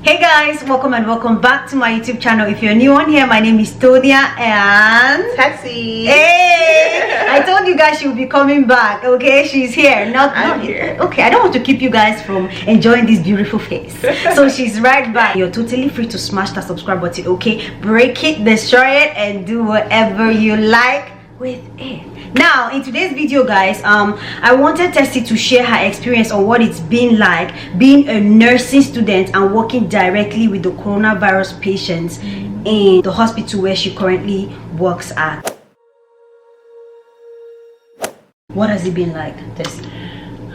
Hey guys, welcome and welcome back to my YouTube channel. If you're new on here, my name is Tonia and Taxi. Hey, I told you guys she will be coming back. Okay, she's here. I'm here. Okay, I don't want to keep you guys from enjoying this beautiful face. So she's right back. You're totally free to smash that subscribe button. Okay, break it, destroy it, and do whatever you like with it. Now in today's video guys, I wanted Tessie to share her experience on what it's been like being a nursing student and working directly with the coronavirus patients in the hospital where she currently works at. What has it been like, Tessie?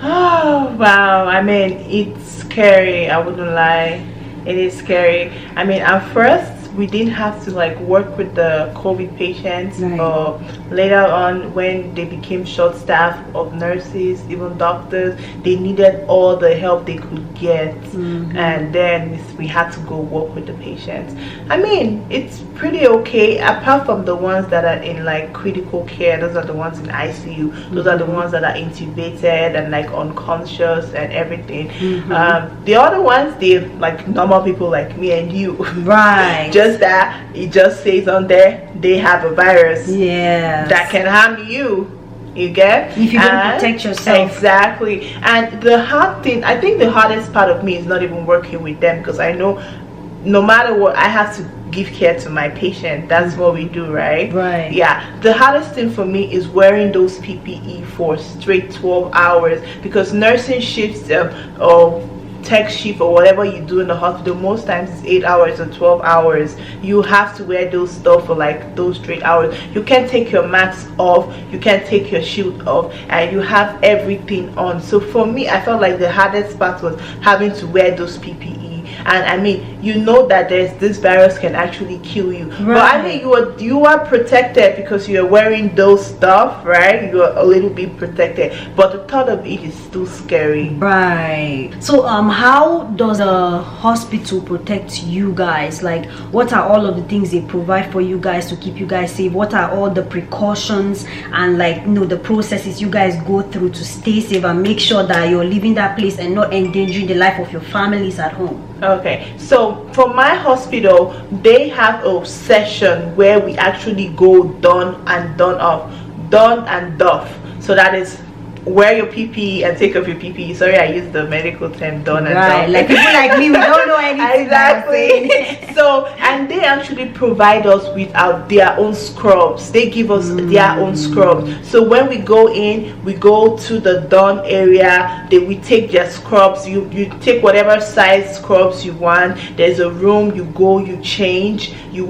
Oh wow, I mean, it's scary. I wouldn't lie, it is scary. I mean, at first we didn't have to like work with the COVID patients, right. But later on when they became short staff of nurses, even doctors, they needed all the help they could get, and then we had to go work with the patients. I mean, it's pretty okay, apart from the ones that are in like critical care. Those are the ones in ICU, those are the ones that are intubated and like unconscious and everything. The other ones, they're like normal people like me and you, right? Just that it just says on there they have a virus, yeah, that can harm you. You get, if you don't protect yourself. Exactly. And the hard thing, I think the hardest part of me is not even working with them, because I know no matter what, I have to give care to my patient. That's what we do, right? Right. Yeah, the hardest thing for me is wearing those PPE for straight 12 hours, because nursing shifts or tech shift or whatever you do in the hospital, most times it's 8 hours or 12 hours. You have to wear those stuff for like those straight hours. You can't take your mask off, you can't take your shield off, and you have everything on. So for me, I felt like the hardest part was having to wear those PPE. And I mean, you know that this virus can actually kill you, right. But I mean, you are protected because you're wearing those stuff, right? You're a little bit protected, but the thought of it is still scary, right? So how does a hospital protect you guys? Like, what are all of the things they provide for you guys to keep you guys safe? What are all the precautions and like, you know, the processes you guys go through to stay safe and make sure that you're leaving that place and not endangering the life of your families at home? Okay, so for my hospital, they have a session where we actually go done and doff. So that is wear your PPE and take off your PPE. Sorry, I used the medical term done and doff. Like people like me, we don't know anything. Exactly. So, and they actually provide us with their own scrubs. They give us their own scrubs. So when we go in, we go to the done area. We take their scrubs. You take whatever size scrubs you want. There's a room. You go, you change. You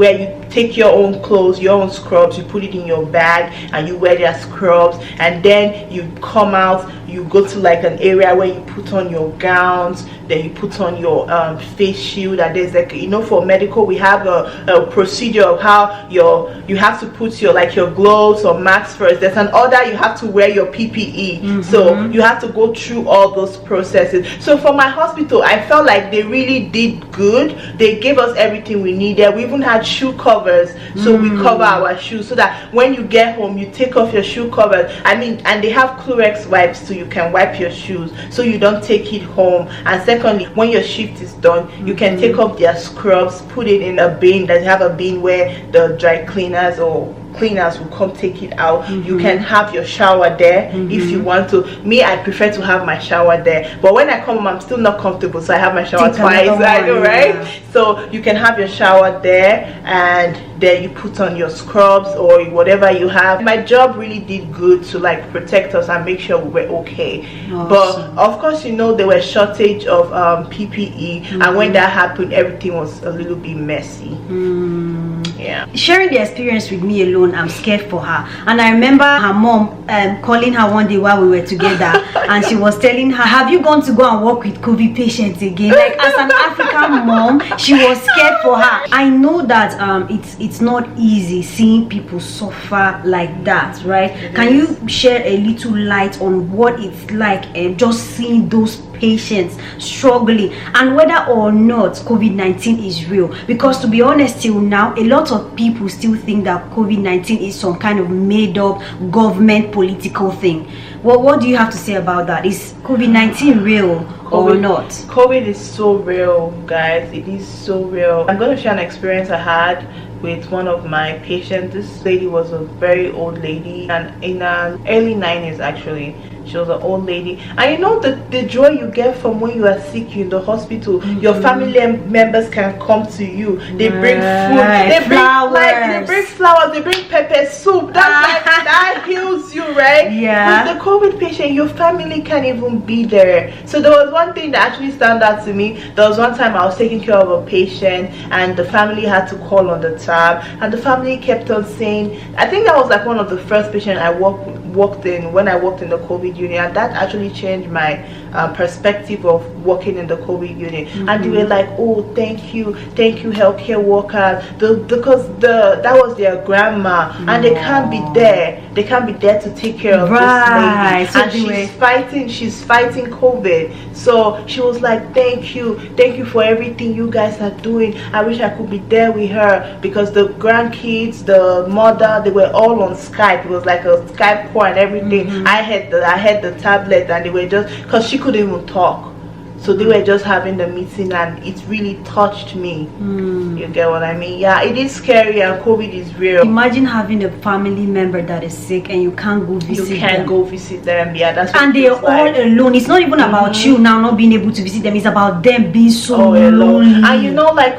take your own clothes, your own scrubs. You put it in your bag and you wear their scrubs. And then you come out. You go to like an area where you put on your gowns, then you put on your face shield. And there's like, you know, for medical we have a procedure of how you have to put your gloves or masks first. There's an order, you have to wear your PPE. So you have to go through all those processes. So for my hospital, I felt like they really did good. They gave us everything we needed. We even had shoe covers, so we cover our shoes so that when you get home you take off your shoe covers. I mean, and they have Clorox wipes too. You can wipe your shoes so you don't take it home. And secondly, when your shift is done, you can take off their scrubs, put it in a bin. They have a bin where the dry cleaners or cleaners will come take it out. You can have your shower there if you want to. Me, I prefer to have my shower there, but when I come home I'm still not comfortable, so I have my shower twice. I know, right? Yeah. So you can have your shower there, and then you put on your scrubs or whatever you have. My job really did good to like protect us and make sure we were okay. Awesome. But of course, you know, there was shortage of PPE, and when that happened, everything was a little bit messy. Yeah. Sharing the experience with me alone, I'm scared for her. And I remember her mom calling her one day while we were together, and she was telling her, have you gone to go and work with COVID patients again? Like, as an African mom, she was scared for her. I know that it's not easy seeing people suffer like that, right? Can you share a little light on what it's like just seeing those patients struggling, and whether or not COVID-19 is real. Because to be honest, till now, a lot of people still think that COVID-19 is some kind of made up government political thing. Well, what do you have to say about that? Is COVID-19 real or not? COVID is so real, guys. It is so real. I'm going to share an experience I had with one of my patients. This lady was a very old lady, and in her early 90s actually. She was an old lady, and you know the joy you get from when you are sick in the hospital. Your family members can come to you. They bring food, they bring flowers, they bring pepper soup. That heals you, right? Yeah. With the COVID patient, your family can't even be there. So there was one thing that actually stand out to me. There was one time I was taking care of a patient, and the family had to call on the tab, and the family kept on saying, I think that was like one of the first patients I walked in when I worked in the COVID unit, and that actually changed my perspective of working in the COVID unit. And they were like, oh, thank you healthcare workers, because that was their grandma, and they can't be there to take care of this lady, So and she's fighting COVID. So she was like, thank you for everything you guys are doing. I wish I could be there with her, because the grandkids, the mother, they were all on Skype. It was like a Skype call and everything. I had the tablet, and they were just, because she couldn't even talk, so they were just having the meeting, and it really touched me. You get what I mean? Yeah, it is scary, and COVID is real. Imagine having a family member that is sick and you can't go visit them. You can't go visit them. Yeah, that's what and they're all alone. It's not even about you now not being able to visit them. It's about them being so lonely. And you know, like,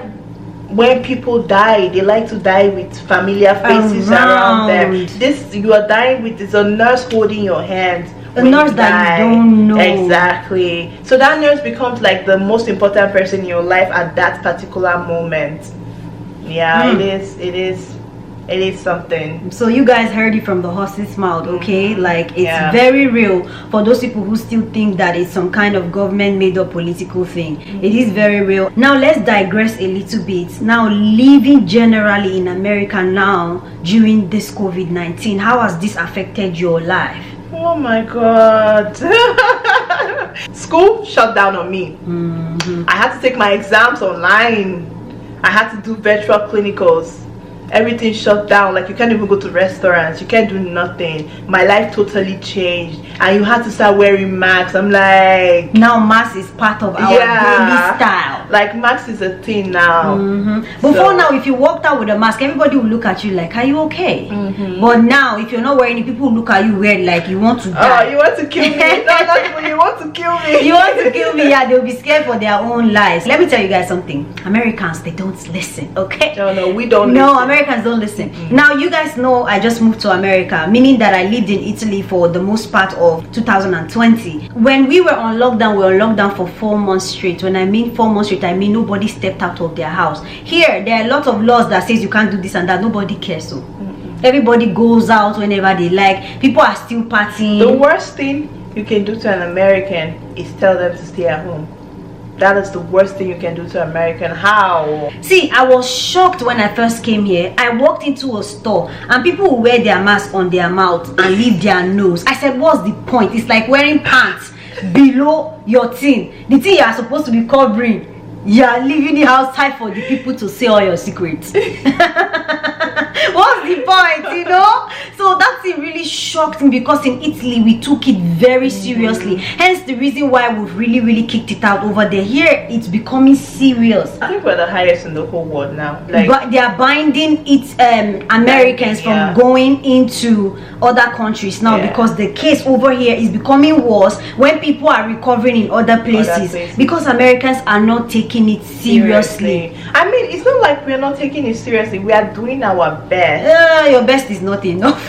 when people die, they like to die with familiar faces around them. This you are dying with is a nurse holding your hand. A nurse that you don't know. Exactly. So that nurse becomes like the most important person in your life at that particular moment. Yeah, it is something. So you guys heard it from the horse's mouth, okay? Like, it's very real for those people who still think that it's some kind of government made up political thing. It is very real. Now let's digress a little bit. Now, living generally in America now during this COVID-19, how has this affected your life? Oh my God. School shut down on me. I had to take my exams online. I had to do virtual clinicals. Everything shut down. Like, you can't even go to restaurants, you can't do nothing. My life totally changed, and you had to start wearing masks. I'm like, now mask is part of our daily style. Like, mask is a thing now. Before now, if you walked out with a mask, everybody will look at you like, are you okay? But now, if you're not wearing it, people will look at you weird, like you want to die. Oh, you want to kill me? No, not even, you want to kill me. You want to kill me? Yeah, they'll be scared for their own lives. Let me tell you guys something. Americans, they don't listen, okay? No, we don't listen. Americans don't listen. Now, you guys know I just moved to America, meaning that I lived in Italy for the most part of 2020. When we were on lockdown, we were on lockdown for 4 months straight. When I mean 4 months straight, I mean nobody stepped out of their house. Here, there are a lot of laws that says you can't do this and that. Nobody cares. So everybody goes out whenever they like. People are still partying. The worst thing you can do to an American is tell them to stay at home. That is the worst thing you can do to American. How? See, I was shocked when I first came here. I walked into a store and people will wear their mask on their mouth and leave their nose. I said, what's the point? It's like wearing pants below your thing. The thing you are supposed to be covering, you are leaving it outside for the people to see all your secrets. What's the point, you know? So that thing really shocked me, because in Italy we took it very seriously. Hence the reason why we've really kicked it out over there. Here it's becoming serious. I think we're the highest in the whole world now. Like, but they are binding Americans from going into other countries now, because the case over here is becoming worse when people are recovering in other places. Because Americans are not taking it seriously. I mean, it's not like we're not taking it seriously. We are doing our best. Your best is not enough.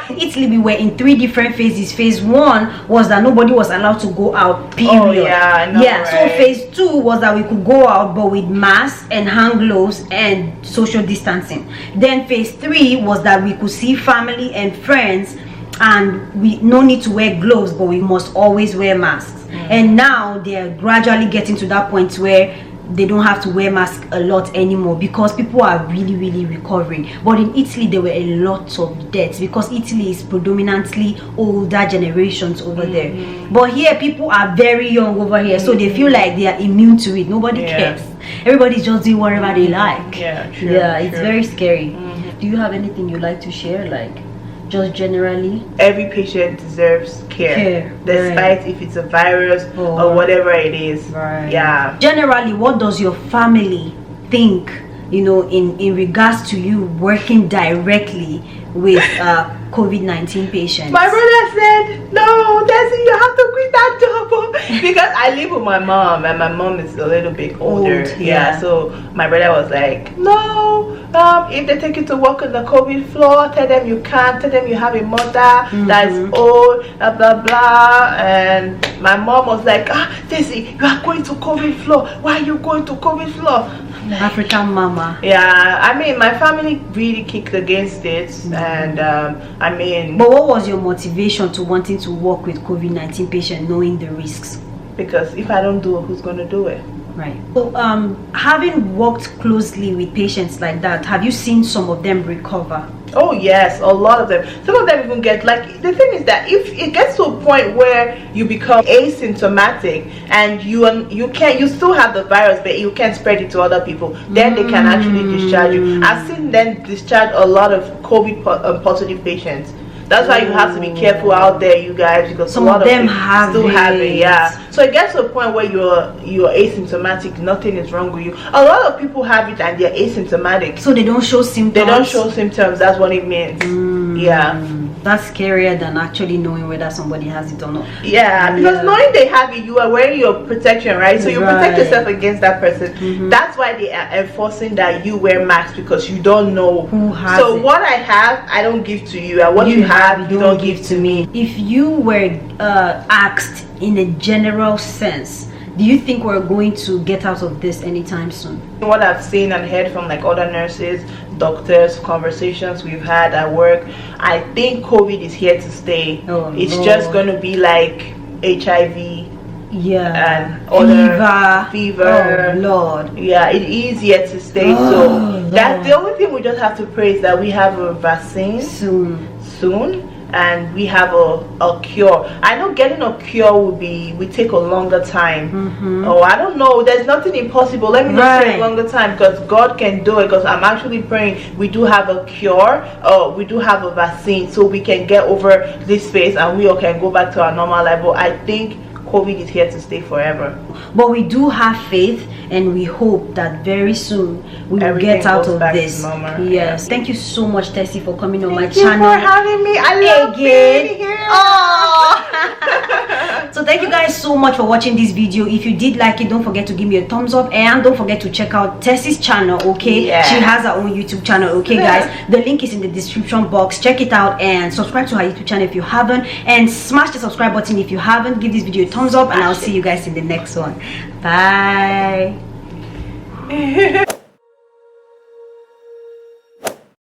Italy, we were in 3 different phases. Phase 1 was that nobody was allowed to go out, period. Oh, yeah, I know, right? So phase 2 was that we could go out, but with masks and hand gloves and social distancing. Then phase 3 was that we could see family and friends, and we no need to wear gloves, but we must always wear masks. And now they're gradually getting to that point where they don't have to wear masks a lot anymore because people are really recovering. But in Italy there were a lot of deaths because Italy is predominantly older generations over there. But here people are very young over here, so they feel like they are immune to it. Nobody cares. Everybody's just doing whatever they like. It's very scary. Do you have anything you like to share, like just generally? Every patient deserves care, despite if it's a virus or whatever it is. Generally, what does your family think, you know, in regards to you working directly with COVID-19 patients? My brother said, no, Desi, you have to quit that job because I live with my mom and my mom is a little bit older. So my brother was like, no, if they take you to work on the COVID floor, tell them you can't, tell them you have a mother that's old, blah blah. And my mom was like, Desi, you are going to COVID floor, why are you going to COVID floor? African mama. I mean, my family really kicked against it. And I mean, but what was your motivation to wanting to work with COVID-19 patients, knowing the risks? Because if I don't do it, who's going to do it? Right. So having worked closely with patients like that, have you seen some of them recover? Oh yes, a lot of them. Some of them even get, like, the thing is that if it gets to a point where you become asymptomatic and you still have the virus but you can't spread it to other people, then they can actually discharge you. I've seen them discharge a lot of COVID positive patients. That's why you have to be careful out there, you guys, because some a lot of them still have it. So it gets to a point where you're asymptomatic, nothing is wrong with you. A lot of people have it and they're asymptomatic, so they don't show symptoms. They don't show symptoms. That's what it means. That's scarier than actually knowing whether somebody has it or not. Because knowing they have it, you are wearing your protection, right? So you protect yourself against that person. That's why they are enforcing that you wear masks, because you don't know who has it. What I have, I don't give to you, and what you have, you don't give to me. If you were asked in a general sense, do you think we're going to get out of this anytime soon? What I've seen and heard from like other nurses, doctors, conversations we've had at work, I think COVID is here to stay. It's just going to be like HIV and other fever. It is here to stay. So that's the only thing we just have to pray, is that we have a vaccine soon. And we have a cure. I know getting a cure will take a longer time. I don't know. There's nothing impossible. Let me just say a longer time, because God can do it. Because I'm actually praying we do have a cure. We do have a vaccine, so we can get over this phase and we all can go back to our normal level. I think COVID is here to stay forever. But we do have faith, and we hope that very soon we will get out of this. Yes. Thank you so much, Tessie, for coming on my channel. Thank you for having me. I love being here. So thank you guys so much for watching this video. If you did like it, don't forget to give me a thumbs up, and don't forget to check out Tessie's channel. She has her own YouTube channel. Guys, the link is in the description box. Check it out and subscribe to her YouTube channel if you haven't, and smash the subscribe button if you haven't. Give this video a thumbs up, and I'll see you guys in the next one. Bye.